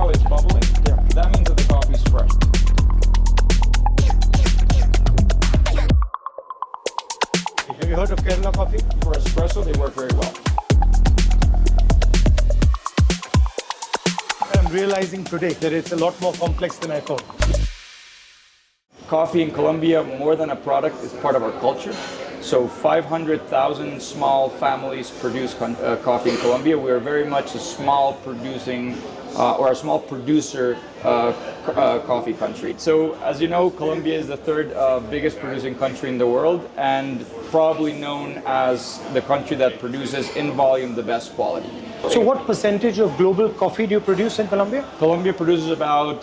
how it's bubbling? Yeah. That means that the coffee's fresh. Have you heard of Kerala coffee? For espresso, they work very well. I'm realizing today that it's a lot more complex than I thought. Coffee in Colombia, more than a product, is part of our culture. So 500,000 small families produce coffee in Colombia. We are very much a small producing or a small producer coffee country. So as you know, Colombia is the third biggest producing country in the world and probably known as the country that produces in volume the best quality. So what percentage of global coffee do you produce in Colombia? Colombia produces about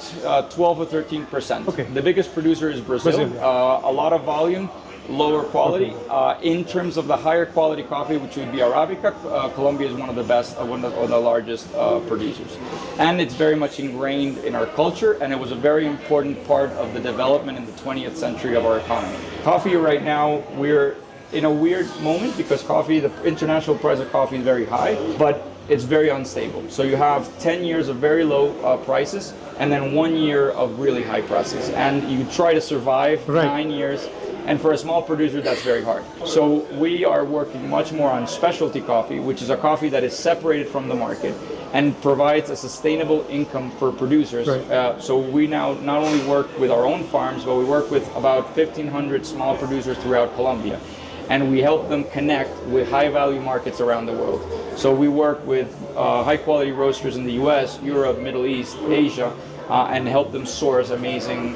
12 or 13%. Okay. The biggest producer is Brazil. A lot of volume, lower quality. In terms of the higher quality coffee, which would be Arabica, Colombia is one of the best, one of the largest producers. And it's very much ingrained in our culture, and it was a very important part of the development in the 20th century of our economy. Coffee right now, we're in a weird moment because coffee, the international price of coffee is very high, but it's very unstable. So you have 10 years of very low prices and then 1 year of really high prices. And you try to survive 9 years. And for a small producer, that's very hard. So we are working much more on specialty coffee, which is a coffee that is separated from the market and provides a sustainable income for producers. So we now not only work with our own farms, but we work with about 1,500 small producers throughout Colombia. And we help them connect with high-value markets around the world. So we work with high-quality roasters in the US, Europe, Middle East, Asia, and help them source amazing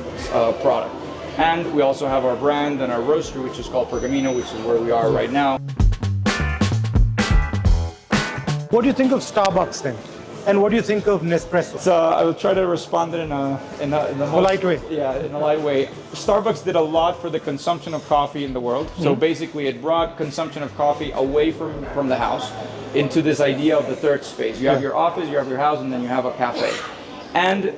product. And we also have our brand and our roaster, which is called Pergamino, which is where we are right now. What do you think of Starbucks then? And what do you think of Nespresso? So I will try to respond in the most polite way. Yeah, in a light way. Starbucks did a lot for the consumption of coffee in the world. So basically, it brought consumption of coffee away from the house into this idea of the third space. You have your office, you have your house, and then you have a cafe. And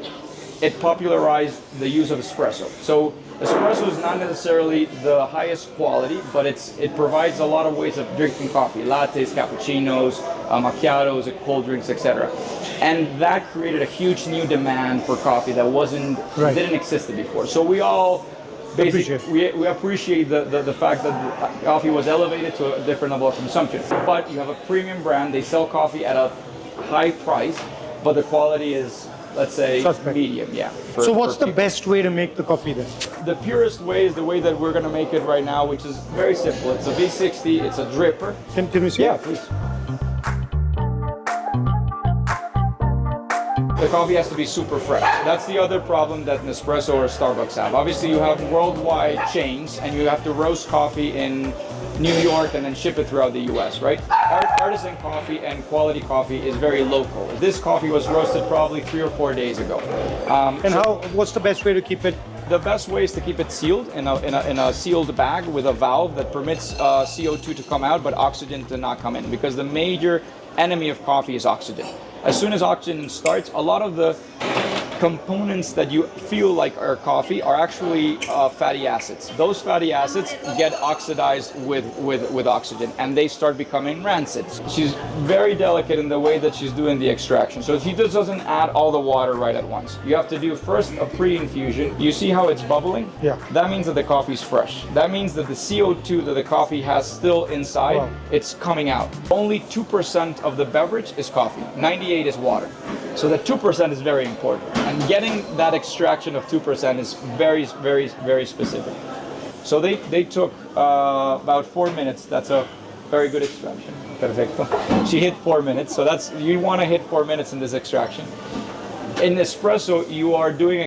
it popularized the use of espresso. So espresso is not necessarily the highest quality, but it provides a lot of ways of drinking coffee: lattes, cappuccinos, macchiatos, cold drinks, etc. And that created a huge new demand for coffee that didn't exist before. So we all basically we appreciate the fact that coffee was elevated to a different level of consumption. But you have a premium brand; they sell coffee at a high price, but the quality is, let's say, medium, So what's the best way to make the coffee then? The purest way is the way that we're going to make it right now, which is very simple. It's a V60, it's a dripper. Can we see? Yeah, please. The coffee has to be super fresh. That's the other problem that Nespresso or Starbucks have. Obviously, you have worldwide chains, and you have to roast coffee in New York and then ship it throughout the US, right? Artisan coffee and quality coffee is very local. This coffee was roasted probably 3 or 4 days ago. What's the best way to keep it? The best way is to keep it sealed in a sealed bag with a valve that permits CO2 to come out, but oxygen to not come in, because the major enemy of coffee is oxygen. As soon as oxygen starts, a lot of the components that you feel like are coffee are actually fatty acids. Those fatty acids get oxidized with oxygen, and they start becoming rancid. She's very delicate in the way that she's doing the extraction. So she just doesn't add all the water right at once. You have to do first a pre-infusion. You see how it's bubbling? Yeah. That means that the coffee's fresh. That means that the CO2 that the coffee has still inside, it's coming out. Only 2% of the beverage is coffee. 98% is water. So that 2% is very important. And getting that extraction of 2% is very, very, very specific. So they took about 4 minutes. That's a very good extraction. Perfecto. She hit 4 minutes. So you want to hit 4 minutes in this extraction. In espresso, you are doing